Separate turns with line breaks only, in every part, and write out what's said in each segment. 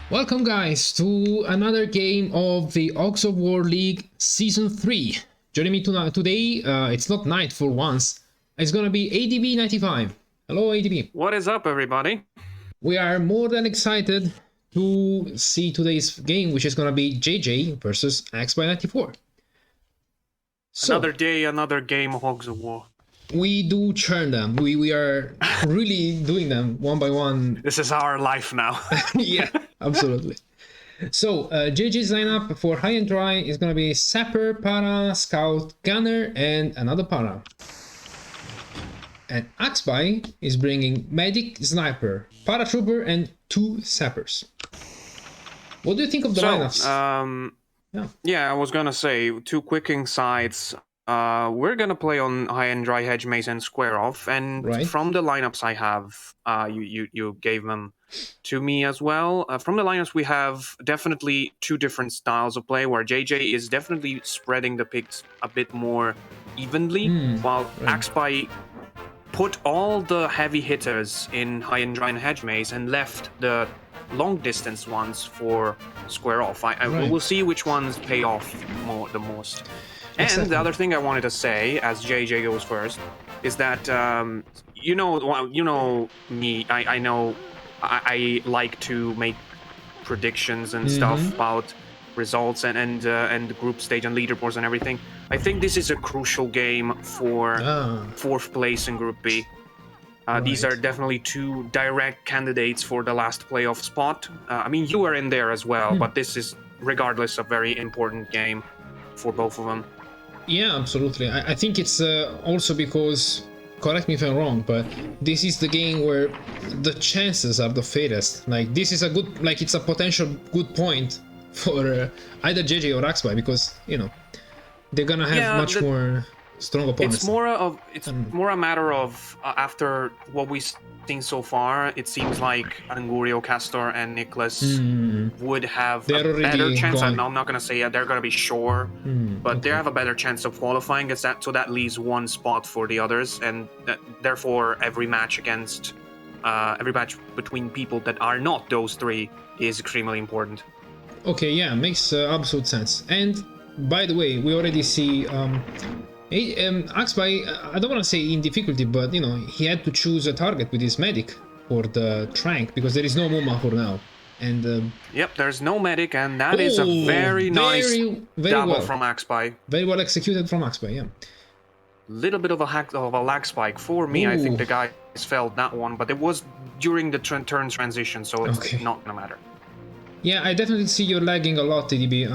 Welcome guys to another game of the Hogs of War League Season 3. Joining me today, it's not night for once, it's gonna be AxBy94. Hello AxBy.
What is up, everybody?
We are more than excited to see today's game, which is gonna be JayJay versus AxBy94.
So, another day, another game of Hogs of War.
We do churn them. We are really doing them one by one.
This is our life now.
Yeah, absolutely. So, JayJay's lineup for high and dry is going to be Sapper, Para, Scout, Gunner, and another Para. And AxBy is bringing Medic, Sniper, Paratrooper, and 2 Sappers. What do you think of the lineups?
Yeah, I was gonna say, 2 quick insights. We're gonna play on high and dry, hedge maze, and square off, and from the lineups I have, you gave them to me as well. From the lineups we have definitely 2 different styles of play, where JayJay is definitely spreading the picks a bit more evenly, while AxBy put all the heavy hitters in high and dry and hedge maze and left the long distance ones for square off. We will see which ones pay off the most. And the other thing I wanted to say, as JayJay goes first, is that you know me. I know I like to make predictions and stuff about results and group stage and leaderboards and everything. I think this is a crucial game for 4th place in Group B. These are definitely 2 direct candidates for the last playoff spot. I mean, you are in there as well, but this is, regardless, a very important game for both of them.
Yeah, absolutely. I think it's also because, correct me if I'm wrong, but this is the game where the chances are the fairest. Like, this is a good, like, it's a potential good point for either JayJay or AxBy, because, you know, they're gonna have much more strong opponents.
It's more a matter of after what we've seen so far, it seems like Angurio, Castor, and Nicholas would have a better chance. I'm not going to say they're going to be sure, but they have a better chance of qualifying. So that leaves 1 spot for the others, and therefore every match between people that are not those 3 is extremely important.
Okay, yeah, makes absolute sense. And by the way, we already see AxBy, I don't want to say in difficulty, but you know, he had to choose a target with his medic for the trank, because there is no Muma for now. And
yep, there's no medic, and that is a very nice double from AxBy.
Very well executed from AxBy, yeah.
Little bit of a lag spike for me. I think the guys felt that one, but it was during the turn transition, so it's not gonna matter.
Yeah, I definitely see you're lagging a lot, AxBy.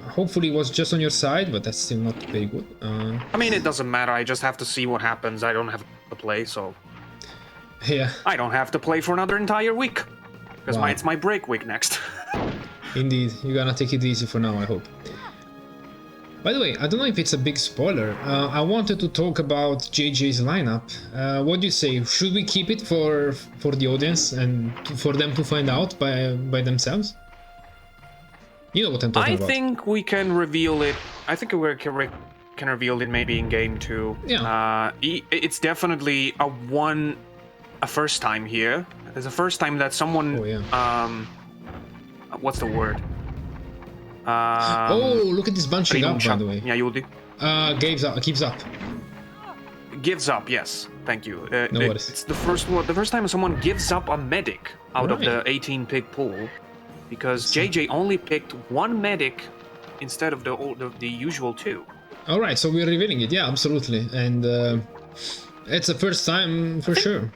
Hopefully it was just on your side, but that's still not very good.
I mean, it doesn't matter. I just have to see what happens. I don't have to play, so...
Yeah.
I don't have to play for another entire week. Because it's my break week next.
Indeed. You're gonna take it easy for now, I hope. By the way, I don't know if it's a big spoiler. I wanted to talk about JayJay's lineup. What do you say? Should we keep it for the audience and for them to find out by themselves? You know what I'm talking about.
I think we can reveal it. I think we can reveal it maybe in game 2.
Yeah.
It's definitely a first time here. It's the first time that someone. What's the word?
Look at this bunching up, by the way.
Yeah, you will do.
Keeps up.
Gives up, yes. Thank you.
No worries.
It's the first time someone gives up a medic out of the 18 pick pool. Because JayJay only picked 1 medic instead of the usual 2.
All right, so we're revealing it. Yeah, absolutely, and it's the first time for sure.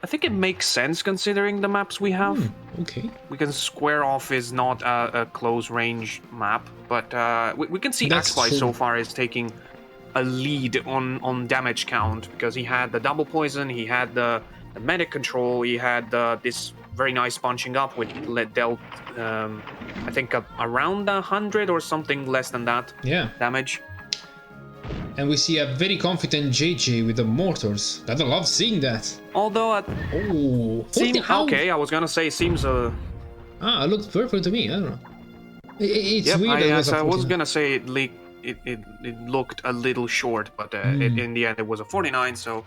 I think it makes sense considering the maps we have.
Okay.
Because square off is not a close range map, but we can see AxBy so far is taking a lead on damage count, because he had the double poison, he had the medic control, he had this very nice punching up with dealt I think around 100 or something less than that damage.
And we see a very confident JayJay with the mortars. I love seeing that.
Although okay, I was gonna say seems
it looks purple to me. I don't know. It's weird.
I was gonna say it looked a little short, but in the end it was a 49, so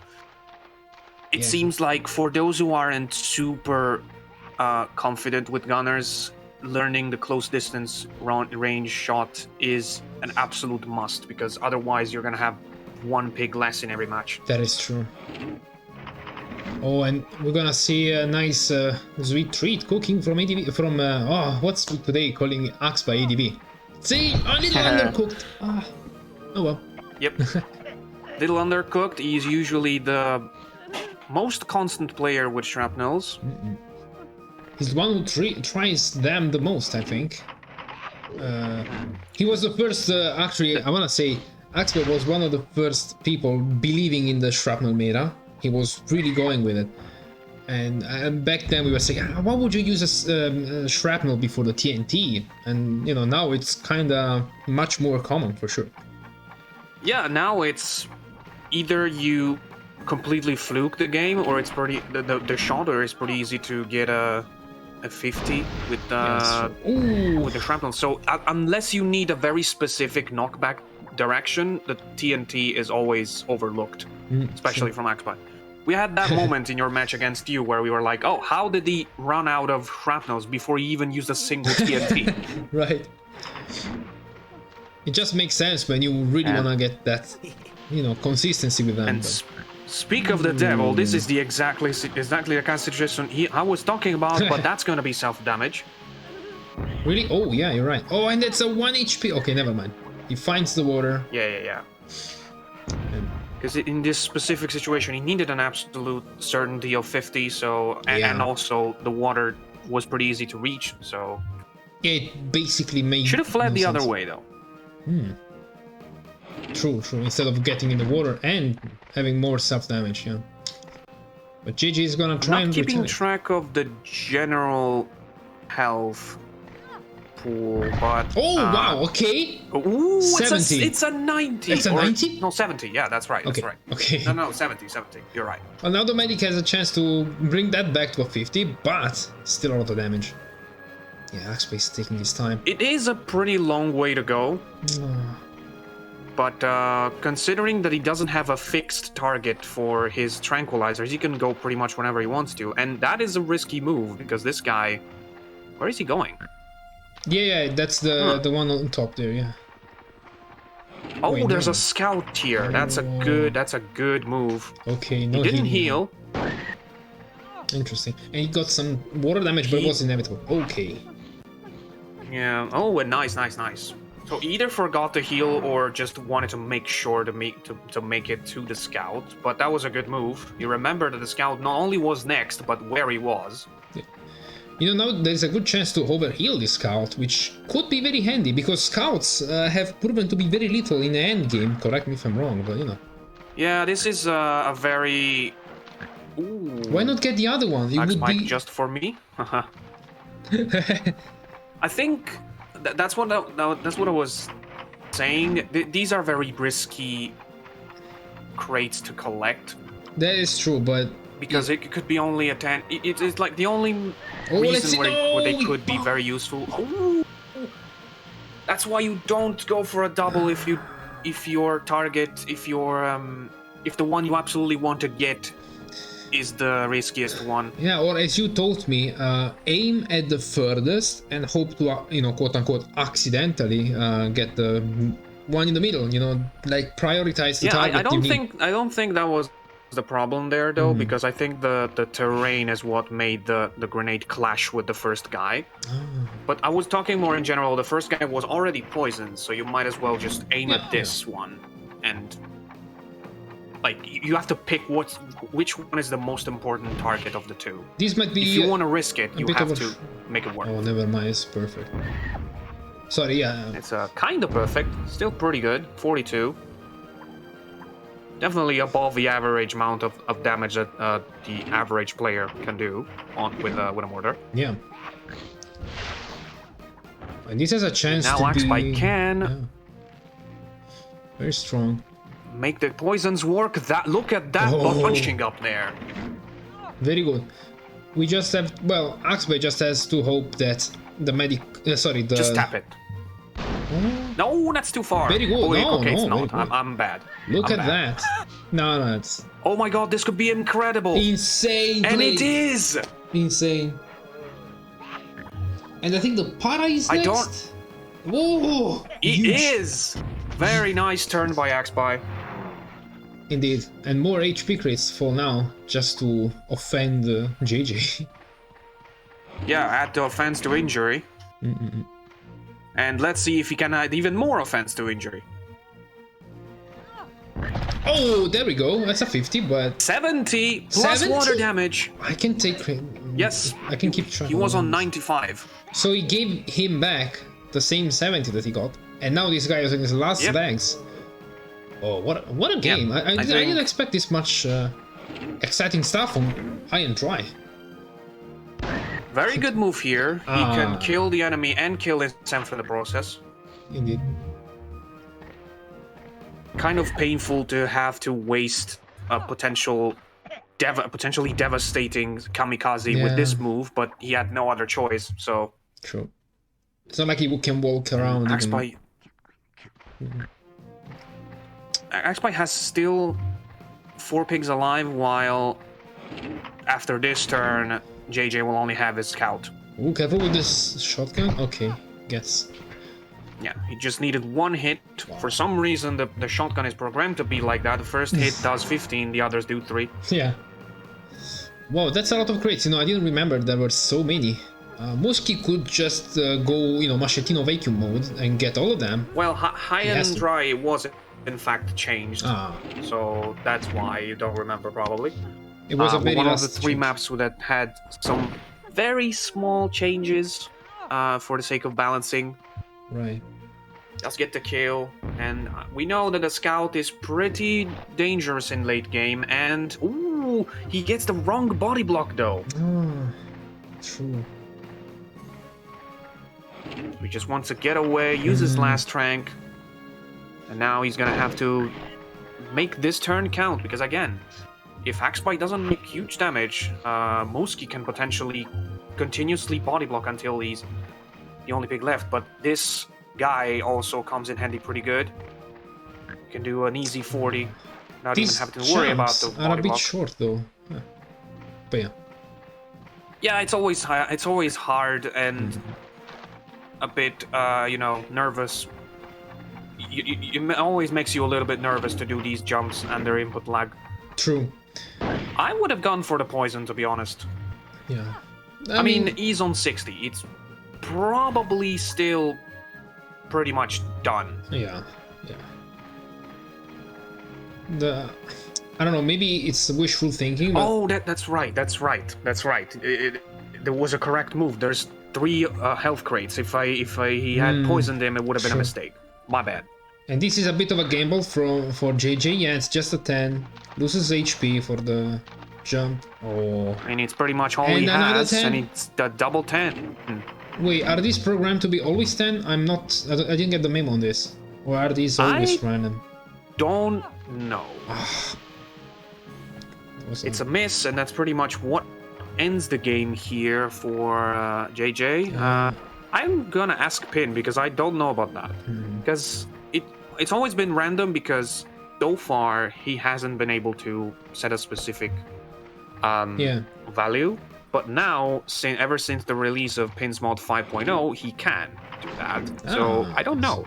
it seems like for those who aren't super confident with gunners, learning the close distance range shot is an absolute must, because otherwise you're gonna have one pig less in every match.
That is true. Oh, and we're gonna see a nice sweet treat cooking from ADB, from what's today calling AxBy94. See, a little undercooked. Oh well.
Yep. Little undercooked. He's usually the most constant player with shrapnels.
He's the one who tries them the most, I think. He was the first, actually, I wanna say, AxBy was one of the first people believing in the shrapnel meta. He was really going with it. And back then we were saying, why would you use a shrapnel before the TNT? And, you know, now it's kinda much more common, for sure.
Yeah, now it's either you completely fluke the game, or it's pretty the shot, or it's pretty easy to get a 50 with the shrapnel. So unless you need a very specific knockback direction, the TNT is always overlooked, especially from AxBy. We had that moment in your match against you where we were like, oh, how did he run out of shrapnels before he even used a single TNT?
Right. It just makes sense when you really want to get that, you know, consistency with them.
And speak of the devil, this is the exactly the kind of situation I was talking about, but that's going to be self-damage.
Really? Oh, yeah, you're right. Oh, and it's a 1 HP. Okay, never mind. He finds the water.
Yeah. Because in this specific situation, he needed an absolute certainty of 50, so and also the water was pretty easy to reach, so...
It basically made...
Should have fled the other way, though.
True. Instead of getting in the water and having more self-damage, yeah. But JayJay is gonna try and
keeping track of the general health pool, but...
Oh, wow, okay.
Ooh,
70.
It's a 90.
It's a 90?
No, 70, yeah, that's right,
okay.
that's right.
Okay.
No, 70, you're right.
Well, now the medic has a chance to bring that back to a 50, but still a lot of damage. Yeah, AxBy is taking his time.
It is a pretty long way to go. But considering that he doesn't have a fixed target for his tranquilizers, he can go pretty much whenever he wants to. And that is a risky move, because this guy... Where is he going?
Yeah, that's the one on top there, yeah.
Oh, wait, there's a scout here. That's a good move.
Okay,
no, he didn't heal.
Interesting. And he got some water damage, but it was inevitable. Okay.
Yeah. Oh, nice. So either forgot to heal or just wanted to make sure to make it to the scout. But that was a good move. You remember that the scout not only was next, but where he was.
Yeah. You know, now there's a good chance to overheal this scout, which could be very handy, because scouts have proven to be very little in the end game. Correct me if I'm wrong, but you know.
Yeah, this is a very... Ooh.
Why not get the other one? It would be
just for me. I think that's what I was saying. These are very risky crates to collect.
That is true, but
because it could be only a 10. It's like the only reason where they could be very useful. Oh, that's why you don't go for a double if the one you absolutely want to get is the riskiest one.
Yeah, or as you told me, aim at the furthest and hope to, you know, quote unquote, accidentally get the one in the middle. You know, like prioritize the target.
I don't think that was the problem there though, because I think the terrain is what made the grenade clash with the first guy. But I was talking more in general. The first guy was already poisoned, so you might as well just aim at this one and. Like, you have to pick which one is the most important target of the two.
This might be...
If you want to risk it, you have to make it work.
Oh, never mind, it's perfect. Sorry, yeah.
It's kind of perfect. Still pretty good. 42. Definitely above the average amount of damage that the average player can do with a mortar.
Yeah. And this has a chance
now
to
AxBy can...
Yeah. Very strong.
Make the poisons work. Look at that punching up there.
Very good. We just have, well, AxBy just has to hope that the medic,
just tap it. No, that's too far.
Very good.
It's not. I'm bad.
Look at that. No, it's...
Oh my god, this could be incredible.
Insane.
And it is.
Insane. And I think the para is next. Whoa!
It is! Very nice turn by AxBy.
Indeed. And more HP crates fall now, just to offend JayJay.
Yeah, add the offense to injury. And let's see if he can add even more offense to injury.
Oh, there we go. That's a 50, but
70 plus
70?
water damage.
I can take.
Yes,
I can keep trying.
He was on 95.
So he gave him back the same 70 that he got, and now this guy is in his last legs. Oh, what a game!
Yep,
I didn't expect this much exciting stuff from High and Dry.
Very good move here. He can kill the enemy and kill himself for the process.
Indeed.
Kind of painful to have to waste a potentially devastating kamikaze with this move, but he had no other choice, so...
True. It's not like he can walk around.
AxBy has still 4 pigs alive, while after this turn, JayJay will only have his scout.
Ooh, careful with this shotgun. Okay, gets.
Yeah, he just needed 1 hit. For some reason, the shotgun is programmed to be like that. The first hit does 15, the others do 3.
Yeah. Wow, that's a lot of crates. You know, I didn't remember there were so many. Musky could just go, you know, Machetino vacuum mode and get all of them.
Well, High and Dry was in fact changed. So that's why you don't remember probably.
It was a very
one of the 3 maps that had some very small changes for the sake of balancing.
Right.
Let's get the kill, and we know that the scout is pretty dangerous in late game, and ooh, he gets the wrong body block though.
True.
He just wants to get away, use his last trank, and now he's gonna have to make this turn count, because again, if AxBy doesn't make huge damage, Moski can potentially continuously body block until he's the only pig left, but this guy also comes in handy pretty good. You can do an easy 40, not even having to worry about the body
are a bit
block.
short though. But yeah.
Yeah, it's always hard and a bit, you know, nervous. It always makes you a little bit nervous to do these jumps under input lag.
True.
I would have gone for the poison, to be honest.
Yeah.
I mean, he's on 60. It's probably still pretty much done.
Yeah. I don't know, maybe it's wishful thinking. But...
Oh, that's right. There was a correct move. There's 3 health crates. If he had poisoned him, it would have been a mistake. My bad.
And this is a bit of a gamble for JayJay. Yeah, it's just a 10. Loses HP for the jump. Oh.
And it's pretty much all he has, and it's the double 10.
Wait, are these programmed to be always 10? I didn't get the memo on this. Or are these always random?
Don't know. It's a miss, and that's pretty much what ends the game here for JayJay. I'm gonna ask Pin, because I don't know about that. Because it's always been random, because so far he hasn't been able to set a specific value. But now, ever since the release of Pin's Mod 5.0, he can do that. So I don't know.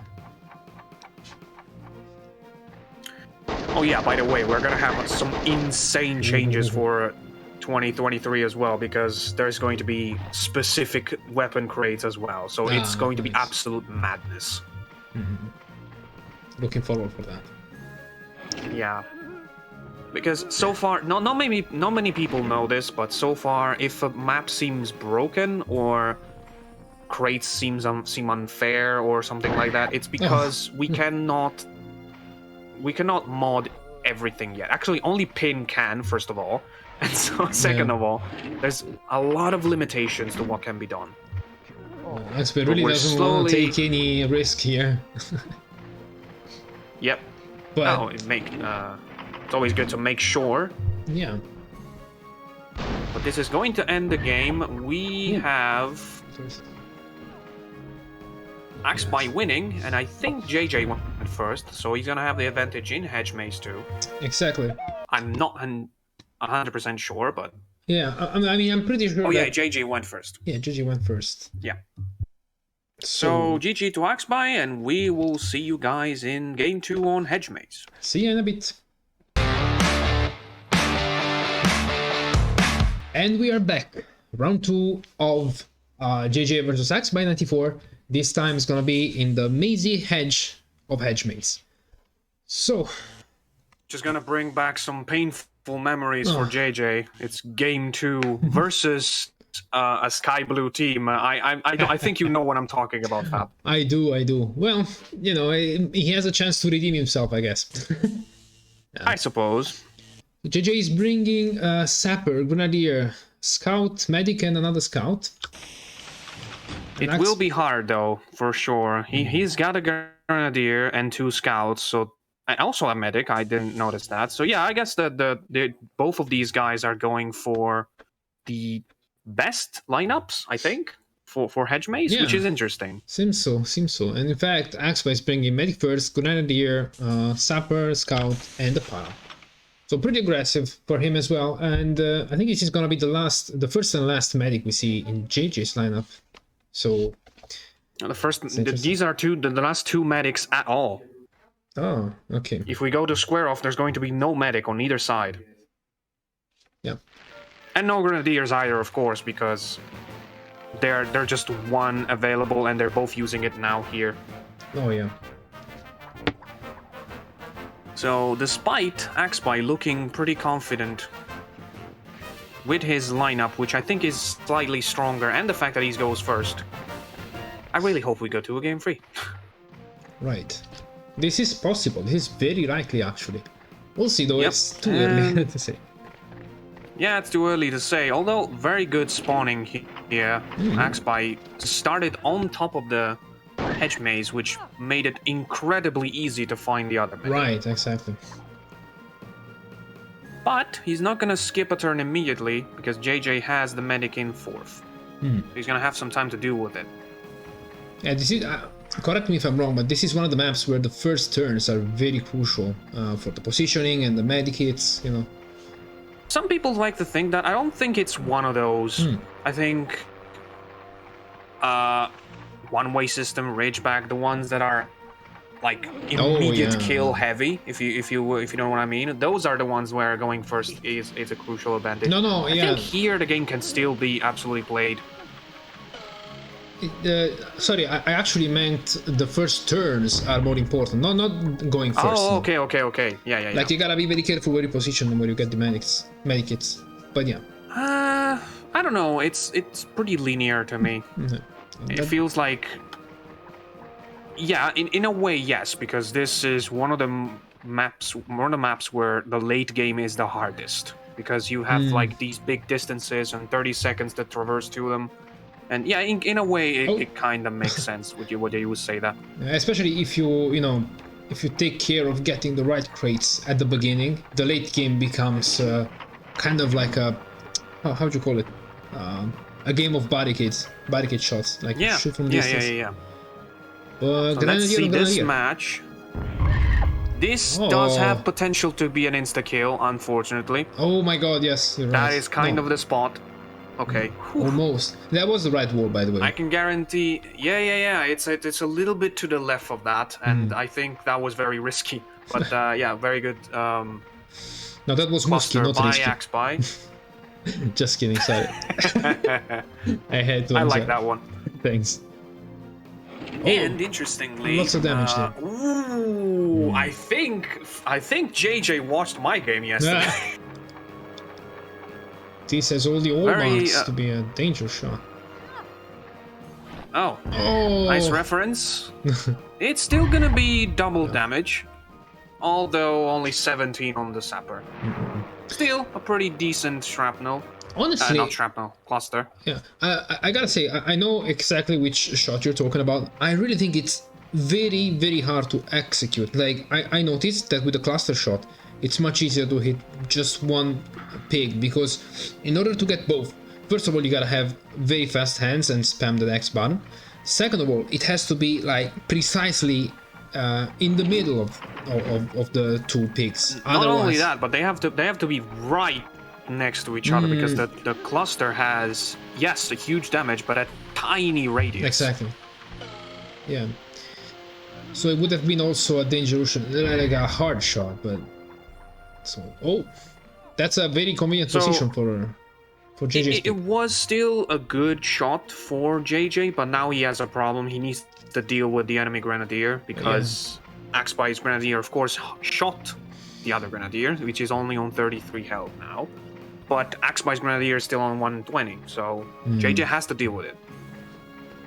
Oh yeah, by the way, we're gonna have some insane changes for 2023 as well, because there's going to be specific weapon crates as well. So it's going to be absolute madness.
Looking forward for that.
Yeah. Because so far, not many people know this, but so far, if a map seems broken or crates seem unfair or something like that, it's because we cannot mod everything yet. Actually, only Pin can, first of all, and so second of all, there's a lot of limitations to what can be done.
AxBy really doesn't want to take any risk here.
Yep.
But
no, it's always good to make sure.
Yeah.
But this is going to end the game. We have AxBy winning, and I think JayJay went first, so he's gonna have the advantage in Hedge Maze too.
Exactly.
I'm not 100% sure, but
Yeah, I mean, I'm pretty sure.
Oh yeah, JayJay went first.
Yeah, JayJay went first.
Yeah. So GG to AxBy, and we will see you guys in game 2 on Hedge Maze.
See you in a bit. And we are back. Round 2 of JayJay versus AxBy94. This time it's gonna be in the mazy hedge of Hedge Maze. So,
just gonna bring back some painful memories for JayJay. It's game 2 versus a sky blue team. I think you know what I'm talking about, Fab.
I do. Well, you know, he has a chance to redeem himself, I guess.
I suppose.
JayJay is bringing Sapper, Grenadier, Scout, Medic, and another Scout.
It will be hard, though, for sure. He's got a Grenadier and 2 Scouts, so... And also a Medic, I didn't notice that. So yeah, I guess that both of these guys are going for the best lineups, I think, for Hedge Maze, which is interesting.
Seems so. And in fact, AxBy is bringing Medic first, Grenadier, Sapper, Scout, and the Para. So pretty aggressive for him as well. And I think this is gonna be the first and last Medic we see in JayJay's lineup. So
these are the last 2 Medics at all.
Oh, okay.
If we go to square off, there's going to be no Medic on either side.
Yeah.
And no Grenadiers either, of course, because they're just one available and they're both using it now here.
Oh, yeah.
So, despite AxBy looking pretty confident with his lineup, which I think is slightly stronger, and the fact that he goes first, I really hope we go to a game 3.
Right. This is possible. This is very likely, actually. We'll see, though. Yep. It's too early to say.
Yeah, it's too early to say. Although, very good spawning here. AxBy started on top of the Hedge Maze, which made it incredibly easy to find the other Medic.
Right, exactly.
But he's not going to skip a turn immediately, because JayJay has the Medic in 4th. He's going to have some time to deal with it.
Yeah, this is... correct me if I'm wrong, but this is one of the maps where the first turns are very crucial for the positioning and the medikits, you know.
Some people like to think that. I don't think it's one of those. I think one-way system, Ridgeback, the ones that are like immediate kill heavy, if you know what I mean. Those are the ones where going first is a crucial advantage. I think here the game can still be absolutely played.
Sorry, I actually meant the first turns are more important, not going first.
Oh, okay. Yeah.
Like, you gotta be very careful where you position and where you get the medikits. But yeah.
I don't know. It's pretty linear to me. It feels like... Yeah, in a way, yes, because this is one of the maps where the late game is the hardest. Because you have, like, these big distances and 30 seconds to traverse to them. And yeah, in a way, it kind of makes sense. Would you would say that?
Especially if if you take care of getting the right crates at the beginning, the late game becomes kind of like a how do you call it? A game of barricade shots, like shoot from distance.
Yeah. So let's see this match. This does have potential to be an insta kill, unfortunately.
Oh my God, yes, you're right.
That is kind of the spot. Okay.
Almost. That was the right wall, by the way.
I can guarantee... Yeah. It's a little bit to the left of that, and I think that was very risky. But yeah, very good.
No, that was mostly not risky.
AxBy.
Just kidding, sorry. I had to.
I like that one.
Thanks.
And interestingly,
lots of damage there.
Ooh, I think JayJay watched my game yesterday.
This has all the marks to be a danger shot.
Oh, nice reference. It's still gonna be double damage, although only 17 on the Sapper. Still a pretty decent shrapnel.
Honestly,
not shrapnel, cluster.
Yeah, I gotta say, I know exactly which shot you're talking about. I really think it's very, very hard to execute. Like, I noticed that with the cluster shot, it's much easier to hit just one pig, because in order to get both, first of all, you gotta have very fast hands and spam the X button. Second of all, it has to be like precisely in the middle of the two pigs.
Not only that, but they have to be right next to each other because the cluster has, yes, a huge damage, but a tiny radius.
Exactly. Yeah. So it would have been also a dangerous, like a hard shot, but so that's a very convenient position for JJ.
It was still a good shot for JJ, but now he has a problem. He needs to deal with the enemy Grenadier because AxBy's Grenadier, of course, shot the other Grenadier, which is only on 33 health now. But AxBy's Grenadier is still on 120, so JJ has to deal with it.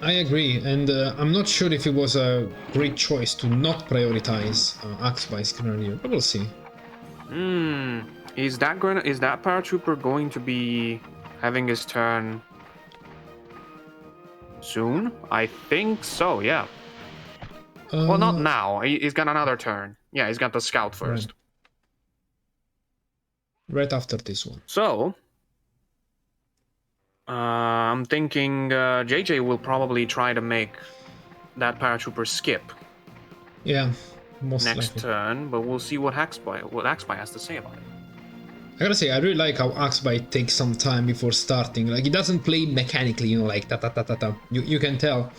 I agree, and I'm not sure if it was a great choice to not prioritize AxBy's Grenadier, but we'll see.
Is that paratrooper going to be having his turn soon? I think so, yeah. Well, not now. He's got another turn. Yeah, he's got the scout first.
Right after this one.
So, I'm thinking JJ will probably try to make that paratrooper skip.
Yeah, most
next
likely.
turn, but we'll see what AxBy has to say about it.
I gotta say, I really like how AxBy takes some time before starting. Like, he doesn't play mechanically, you know, like ta-ta-ta-ta-ta. You can tell.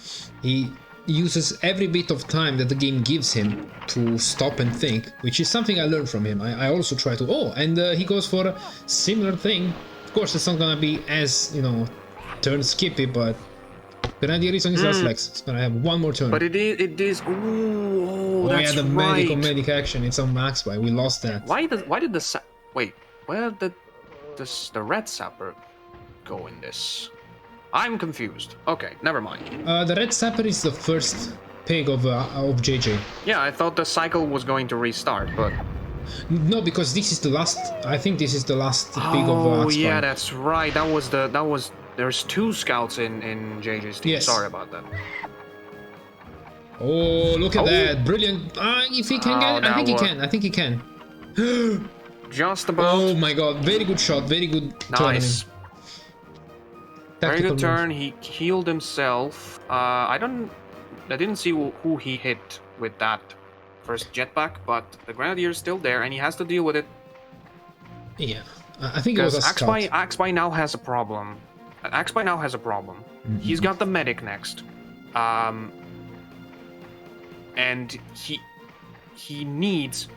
He uses every bit of time that the game gives him to stop and think, which is something I learned from him. I also try to... and he goes for a similar thing. Of course, it's not gonna be as, you know, turn skippy, but Grenadier is on his last legs. It's gonna have one more turn.
But it is... Oh, that's
yeah, the
right.
medic action. It's on AxBy. We lost that.
Why did the... Wait, where did the red sapper go in this? I'm confused. Okay, never mind.
The red sapper is the first pig of JJ.
Yeah, I thought the cycle was going to restart, but...
No, because this is the last... I think this is the last pig of AxBy.
Oh, yeah, that's right. That was... There's 2 scouts in JJ's team.
Yes.
Sorry about that.
Oh, look at that. Brilliant. If he can get it, I think he can.
Just about.
Oh my god, very good shot, very good
nice.
turning.
Very good turn. He healed himself. I didn't see who he hit with that first jetpack, but the Grenadier is still there, and he has to deal with it.
Yeah, I think it was a scout.
AxBy now has a problem. AxBy now has a problem. He's got the medic next, and he needs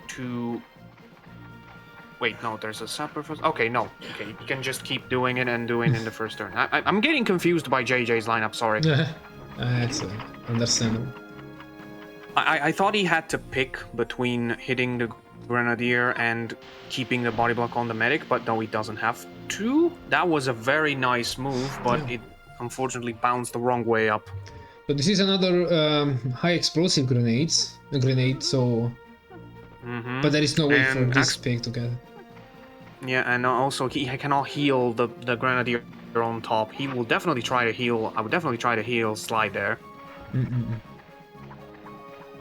to. Wait, no, there's a sapper first. Okay, no. Okay, you can just keep doing it and doing it in the first turn. I'm getting confused by JJ's lineup, sorry.
That's understandable.
I thought he had to pick between hitting the Grenadier and keeping the body block on the medic, but no, he doesn't have to. That was a very nice move, but it unfortunately bounced the wrong way up.
But this is another high explosive grenade, so... But there is no way for this pig to get it.
Yeah, and also he cannot heal the Grenadier on top. He will definitely try to heal. I would definitely try to heal Slide there.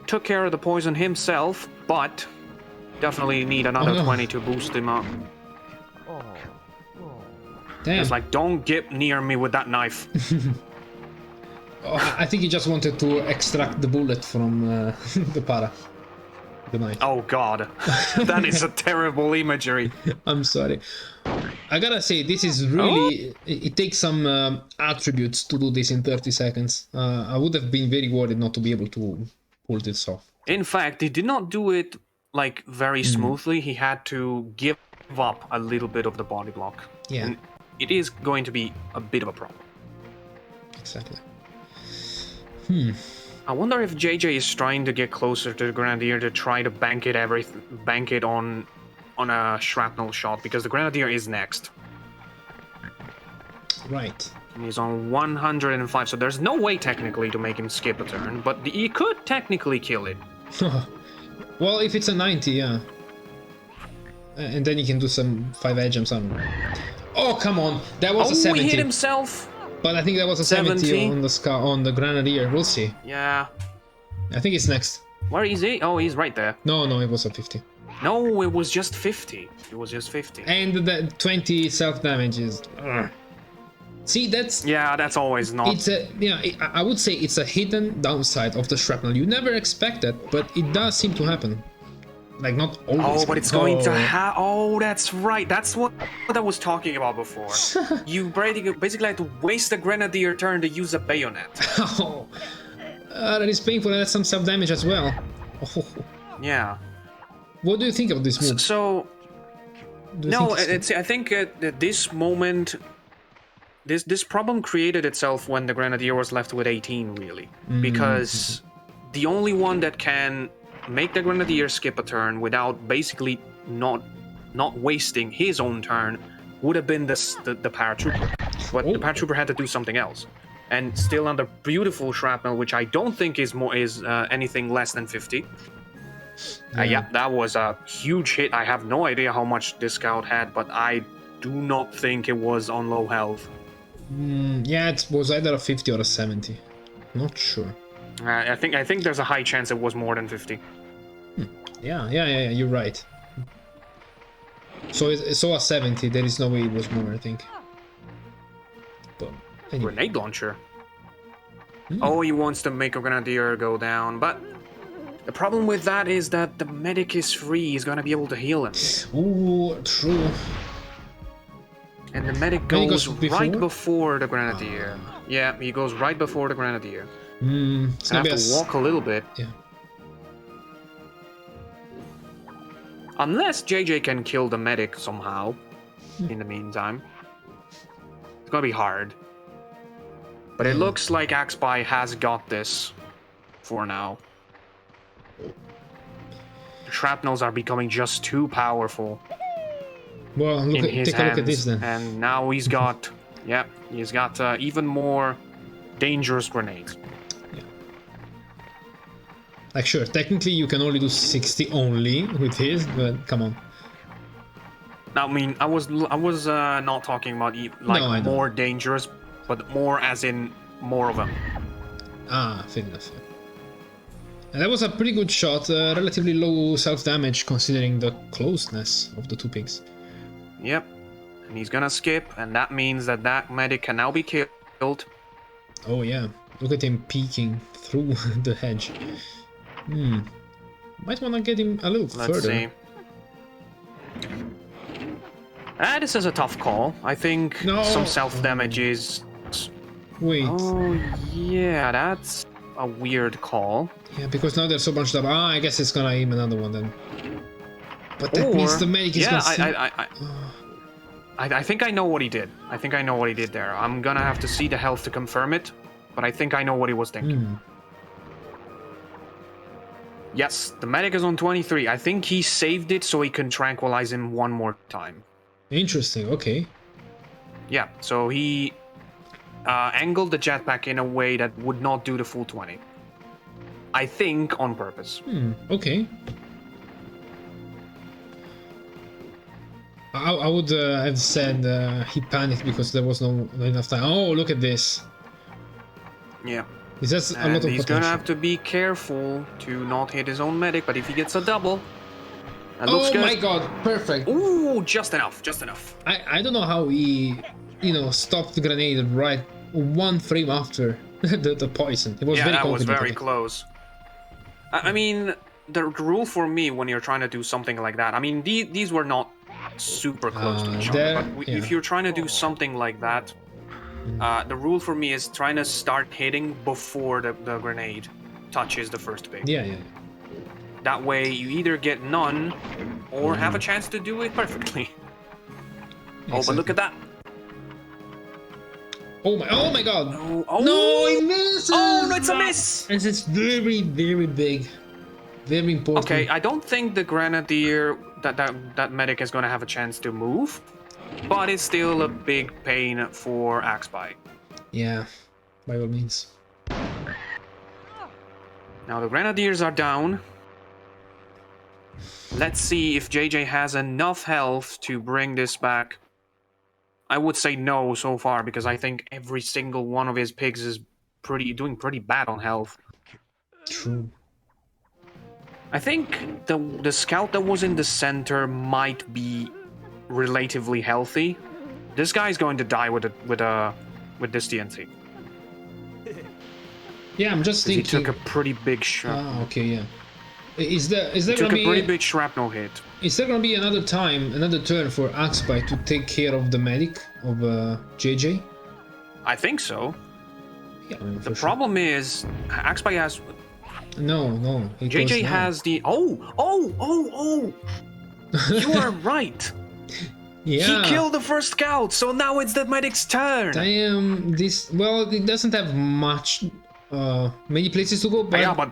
Took care of the poison himself, but definitely need another 20 to boost him up.
Damn.
It's like, don't get near me with that knife.
I think he just wanted to extract the bullet from the para.
Oh god, that is a terrible imagery.
I'm sorry. I gotta say, this is really... It takes some attributes to do this in 30 seconds. I would have been very worried not to be able to pull this off.
In fact, he did not do it like very smoothly. He had to give up a little bit of the body block.
Yeah.
And it is going to be a bit of a problem.
Exactly.
I wonder if JJ is trying to get closer to the Grenadier to try to bank it on a shrapnel shot, because the Grenadier is next.
Right.
And he's on 105, so there's no way technically to make him skip a turn, but he could technically kill it.
Well, if it's a 90, yeah. And then you can do some 5 jumps on. Oh, come on. That was a 70.
He hit himself.
But I think that was a 70 on the Grenadier. We'll see.
Yeah.
I think it's next.
Where is he? Oh, he's right there.
No, it was a 50.
No, it was just 50. It was just 50.
And the 20 self-damage is... See, that's...
Yeah, that's always not...
It's a... Yeah, I would say it's a hidden downside of the shrapnel. You never expect that, but it does seem to happen. Like, not always.
Oh, but it's going to have... Oh, that's right. That's what I was talking about before. You basically had to waste a Grenadier turn to use a bayonet.
Oh, that is painful. That's some self-damage as well. Oh.
Yeah.
What do you think of this move?
So... No, I think at this moment... This problem created itself when the Grenadier was left with 18, really. Because the only one that can make the Grenadier skip a turn without basically not wasting his own turn would have been the Paratrooper. But the Paratrooper had to do something else. And still under beautiful shrapnel, which I don't think is anything less than 50. Yeah, that was a huge hit. I have no idea how much this scout had, but I do not think it was on low health.
Yeah, it was either a 50 or a 70. Not sure.
I think there's a high chance it was more than 50.
Yeah, you're right. So a 70, there is no way it was more, I think. But anyway.
Grenade launcher? Oh, he wants to make a Grenadier go down, but the problem with that is that the medic is free, he's gonna be able to heal him.
Ooh, true.
And the medic goes right before the Grenadier. Yeah, he goes right before the Grenadier.
It's gonna
have to walk a little bit.
Yeah.
Unless JayJay can kill the medic somehow. In the meantime, it's gonna be hard. But it looks like AxBy has got this for now. The shrapnels are becoming just too powerful.
Well, take a look at this then.
And now he's got, he's got even more dangerous grenades.
Yeah. Like, sure, technically you can only do 60 only with his, but come on.
I mean, I was not talking about like more dangerous, but more as in more of them.
Ah, fair enough. And that was a pretty good shot, relatively low self-damage considering the closeness of the two pigs.
Yep, and he's gonna skip, and that means that medic can now be killed.
Oh yeah, look at him peeking through the hedge. Might wanna get him a little further.
Let's see. This is a tough call. I think some self-damage is...
Wait.
Oh yeah, that's a weird call.
Yeah, because now there's so much double. I guess it's gonna aim another one then. But that means the medic is gonna see...
I think I know what he did. I think I know what he did there. I'm gonna have to see the health to confirm it, but I think I know what he was thinking. Yes, the medic is on 23. I think he saved it so he can tranquilize him one more time.
Interesting, okay.
Yeah, so he angled the jetpack in a way that would not do the full 20. I think on purpose.
Okay. I would have said he panicked because there was not enough time. Oh, look at this.
Yeah.
That's a lot of potential.
He's gonna have to be careful to not hit his own medic, but if he gets a double, that looks good.
Oh my god, perfect.
Ooh, just enough, just enough.
I don't know how he, stopped the grenade right 1 frame after the poison. It was very confident.
Yeah, that was very close. I mean, the rule for me when you're trying to do something like that, I mean, these were not super close to each other, but if you're trying to do something like that, the rule for me is trying to start hitting before the grenade touches the first pig.
Yeah.
That way you either get none or have a chance to do it perfectly. Exactly. Oh, but look at that.
Oh my god.
Oh,
no, it misses!
Oh, no, it's a miss!
And it's very, very big. Very important.
Okay, I don't think the Grenadier, that medic is going to have a chance to move. But it's still a big pain for AxBy.
Yeah, by all means.
Now the Grenadiers are down. Let's see if JayJay has enough health to bring this back. I would say no so far, because I think every single one of his pigs is doing pretty bad on health.
True.
I think the scout that was in the center might be relatively healthy. This guy's going to die with this TNT.
Yeah, I'm just thinking.
He took a pretty big shot.
Ah, okay, yeah. Is there
took
gonna
a pretty
be
big shrapnel hit.
is there gonna be another turn for AxBy to take care of the medic of JayJay?
I think so.
Yeah, I mean,
the problem is AxBy has.
No.
JayJay has the. Oh! You are right.
Yeah.
He killed the first scout, so now it's the medic's turn.
Damn, it doesn't have much, many places to go, but...
Yeah, but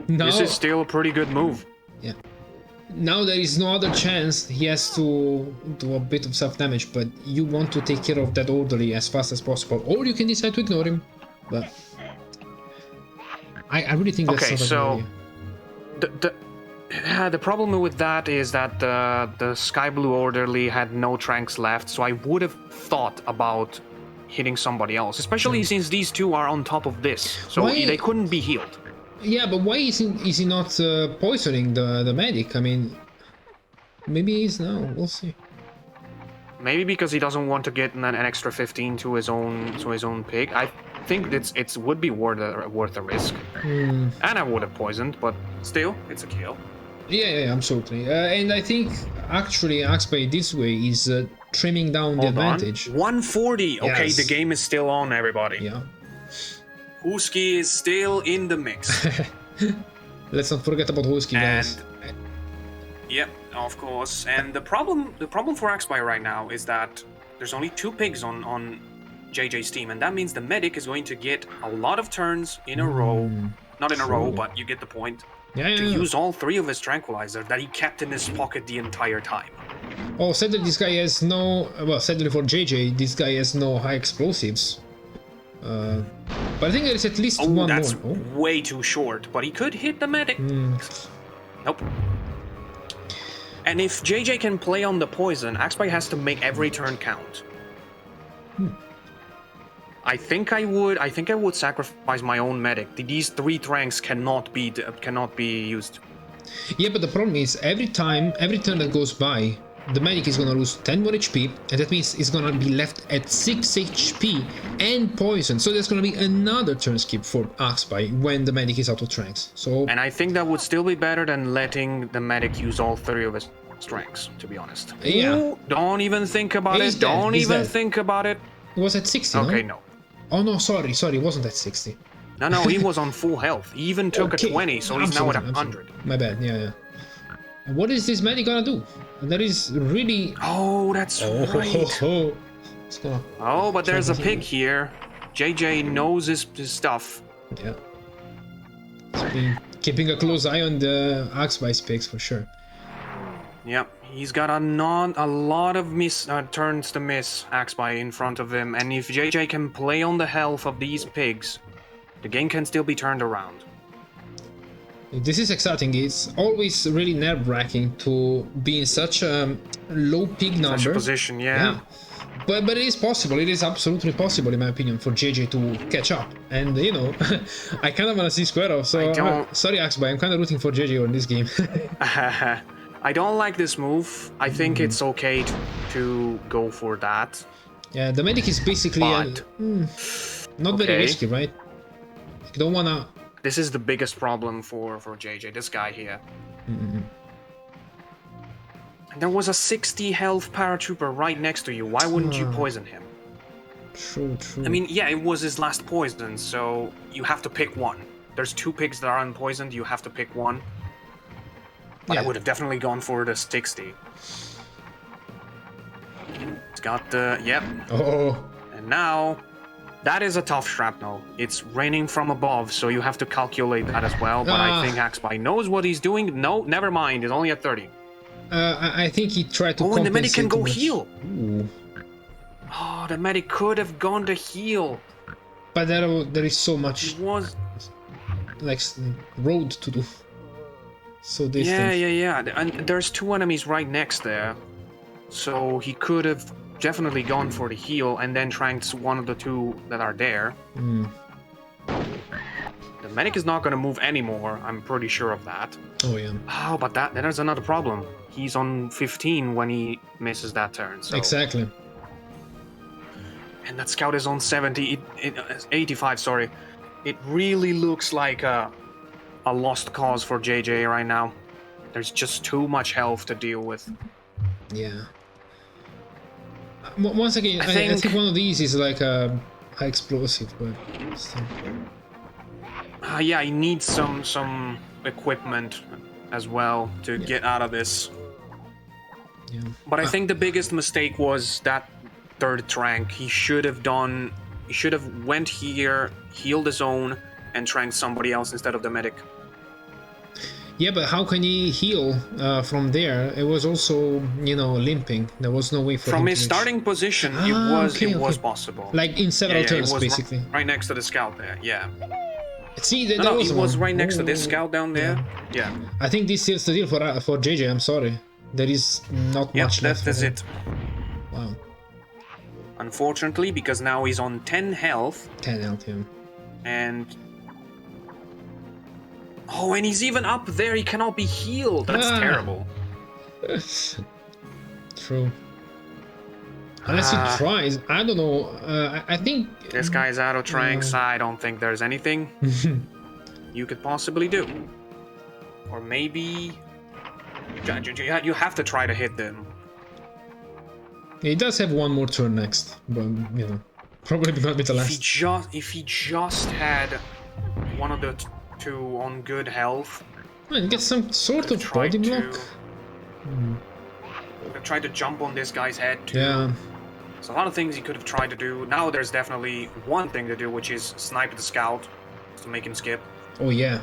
now,
this is still a pretty good move.
Yeah. Now there is no other chance, he has to do a bit of self-damage, but you want to take care of that orderly as fast as possible, or you can decide to ignore him, but... I really think that's not a good idea.
The problem with that is that the Sky Blue Orderly had no tranks left, so I would have thought about hitting somebody else, especially since these two are on top of this, so they couldn't be healed.
Yeah, but why is he not poisoning the medic? I mean, maybe he's now. We'll see.
Maybe because he doesn't want to get an extra 15 to his own pig. I think it would be worth a risk. And I would have poisoned, but still, it's a kill.
Yeah, absolutely. And I think actually AxBy this way is trimming down the advantage.
140. Yes. Okay, the game is still on, everybody.
Yeah.
Husky is still in the mix.
Let's not forget about Husky, guys.
Yep, of course. And the problem for AxBy right now is that there's only 2 pigs on JayJay's team, and that means the medic is going to get a lot of turns in a row. Not in a row, but you get the point.
Yeah.
To use all 3 of his tranquilizer that he kept in his pocket the entire time.
Oh, sadly this guy has no... Well, sadly for JayJay, this guy has no high explosives. But I think there is at least one more.
That's way too short, but he could hit the medic. Nope. And if JayJay can play on the poison, AxBy has to make every turn count. I think I would sacrifice my own medic. These 3 tranks cannot be used.
Yeah, but the problem is every turn that goes by, the medic is gonna lose 10 more HP, and that means it's gonna be left at 6 HP and poison. So there's gonna be another turn skip for AxBy when the medic is out of tranks. So. And
I think that would still be better than letting the medic use all 3 of his tranks, to be honest.
Yeah.
Ooh, don't even think about it. Don't even think about it.
It was at 60.
Okay, no.
Oh no, sorry, it wasn't at 60.
No, he was on full health. He even took a 20, so he's now at 100.
My bad, yeah. And what is this medic gonna do? That is really...
Oh, that's right. Oh, but there's a pig here. JayJay knows his stuff.
Yeah. He's been keeping a close eye on the AxBy's pigs for sure.
Yep. He's got a lot of turns to miss AxBy in front of him, and if JayJay can play on the health of these pigs, the game can still be turned around.
This is exciting. It's always really nerve-wracking to be in such a low pig number.
Such a position, yeah.
But it is possible. It is absolutely possible, in my opinion, for JayJay to catch up. And you know, I kind of want to see square off. So sorry, AxBy, I'm kind of rooting for JayJay on this game.
I don't like this move. I think it's okay to go for that.
Yeah, the medic is basically not very risky, right? You don't wanna...
This is the biggest problem for JayJay, this guy here. And there was a 60 health paratrooper right next to you. Why wouldn't you poison him?
True.
I mean, yeah, it was his last poison, so you have to pick one. There's 2 pigs that are unpoisoned, you have to pick one. But I would have definitely gone for the 60. It's got the... Yep.
Oh.
And now... That is a tough shrapnel. It's raining from above, so you have to calculate that as well. But I think AxBy knows what he's doing. No, never mind. It's only at 30.
I think he tried to compensate.
Oh, and the medic can go heal.
Ooh.
Oh, the medic could have gone to heal.
But there is so much... like road to do. So distant.
Yeah. And there's 2 enemies right next there. So he could have definitely gone for the heal and then tranked one of the 2 that are there. The medic is not going to move anymore. I'm pretty sure of that.
Oh, yeah.
Oh, but there's another problem. He's on 15 when he misses that turn. So.
Exactly.
And that scout is on 85, sorry. It really looks like a a lost cause for JayJay right now. There's just too much health to deal with.
Yeah. Once again, I think one of these is like a high explosive, but still.
Yeah, he needs some equipment as well to get out of this.
Yeah.
But I think the biggest mistake was that third trank. He should have went here, healed his own, and tranked somebody else instead of the medic.
Yeah, but how can he heal from there? It was also, you know, limping. There was no way for him
from
to
his
reach.
starting position. It was possible.
Like in several turns, basically.
Right next to the scout there. Yeah.
See,
he was right next to this scout down there. Yeah.
I think this seals the deal for JayJay. I'm sorry. There is not much left.
That's it.
Wow.
Unfortunately, because now he's on 10 health.
10 health, yeah.
And... oh, and he's even up there. He cannot be healed. That's terrible.
True. Unless he tries. I don't know. I think...
this guy's out of tranks. I don't think there's anything you could possibly do. Or maybe... you have to try to hit them.
He does have one more turn next, but, you know, probably not be the last.
If he just had one of the two on good health...
and get some sort of body block.
Try to jump on this guy's head too.
Yeah.
There's a lot of things he could have tried to do. Now there's definitely one thing to do, which is snipe the scout to make him skip.
Oh yeah.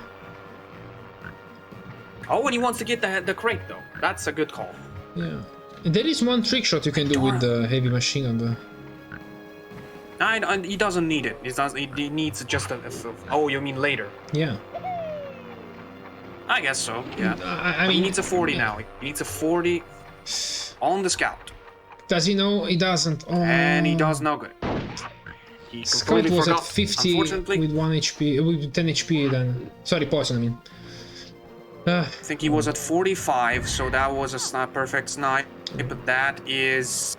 Oh, and he wants to get the crate though. That's a good call.
Yeah. There is one trick shot you can do with the heavy machine gun though.
He doesn't need it. He needs just a... oh, you mean later?
Yeah.
I guess so, yeah.
I mean,
he needs a 40 now. He needs a 40 on the scout.
Does he know? He doesn't. Oh.
And he does no good. He
Scout was
forgot,
at 50 with 1 HP, with 10 HP then. Sorry, poison, I mean.
I think he was at 45, so that was a perfect snipe. But that is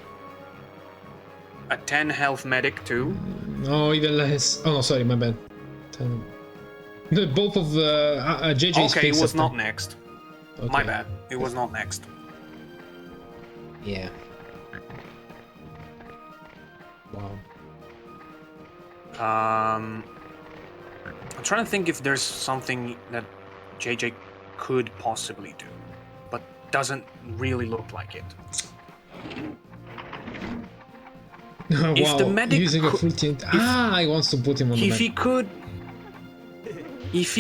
a 10 health medic too.
Oh, even less. Oh, no, sorry, my bad. 10. No, both of JayJay's.
Okay, it was not next.
Okay.
My bad. It was not next.
Yeah. Wow.
I'm trying to think if there's something that JayJay could possibly do, but doesn't really look like it.
Wow,
if the medic
using a full team. He wants to put him on the
if he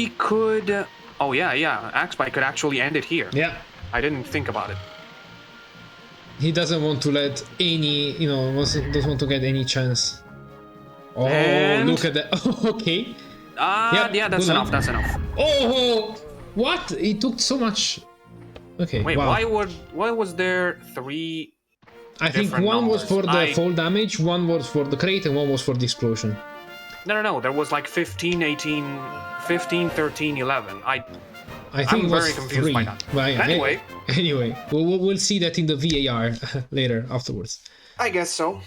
could... oh yeah, AxBy could actually end it here.
Yeah.
I didn't think about it.
He doesn't want to let any, you know, doesn't want to get any chance. Oh,
and...
look at that. Okay.
Yep, yeah, that's enough, that's enough.
Oh, what? It took so much. Okay,
wait,
wow.
why was there 3
I think one was for the fall damage, one was for the crate, and one was for the explosion.
No, there was like 15, 18, 15, 13, 11. I think
I'm
very confused
3.
by that.
But
Anyway,
we'll see that in the VAR later, afterwards.
I guess so.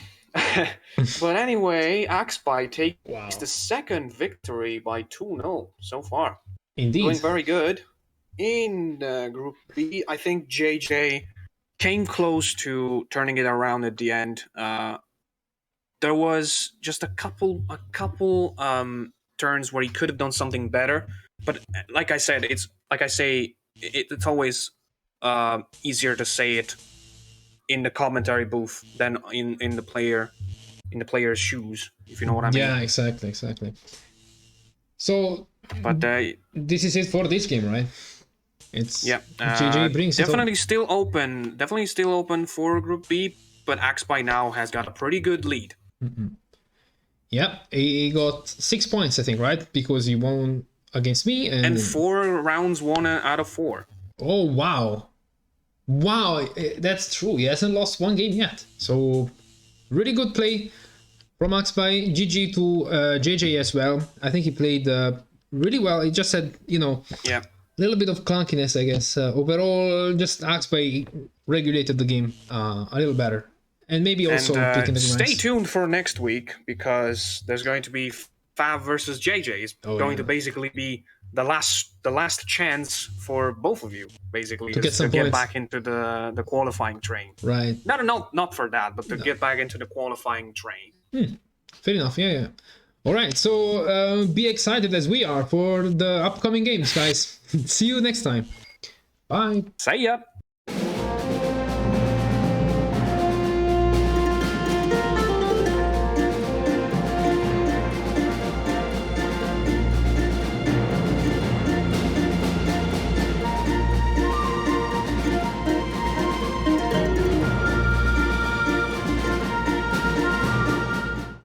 But anyway, AxBy takes the second victory by 2-0 so far.
Indeed.
Doing very good. In Group B, I think JayJay came close to turning it around at the end. There was just a couple turns where he could have done something better. But like I said, it's always easier to say it in the commentary booth than in the player's shoes, if you know what I mean.
Yeah, exactly. So,
but
this is it for this game, right? It's
JayJay brings definitely still open for Group B, but AxBy now has got a pretty good lead.
Mm-hmm. Yeah, he got 6 points, I think, right? Because he won against me and
4 rounds won out of 4.
Oh wow, that's true. He hasn't lost 1 game yet. So really good play from AxBy. GG to JayJay as well. I think he played really well. He just had, you know, a little bit of clunkiness, I guess. Overall, just AxBy regulated the game a little better. And maybe also picking the
stay tuned for next week, because there's going to be Fab versus JayJay. It's going to basically be the last chance for both of you, basically,
to
to
get
back into the qualifying train.
Right.
Not for that, but to get back into the qualifying train.
Fair enough. Yeah. All right. So be excited as we are for the upcoming games, guys. See you next time. Bye.
See ya.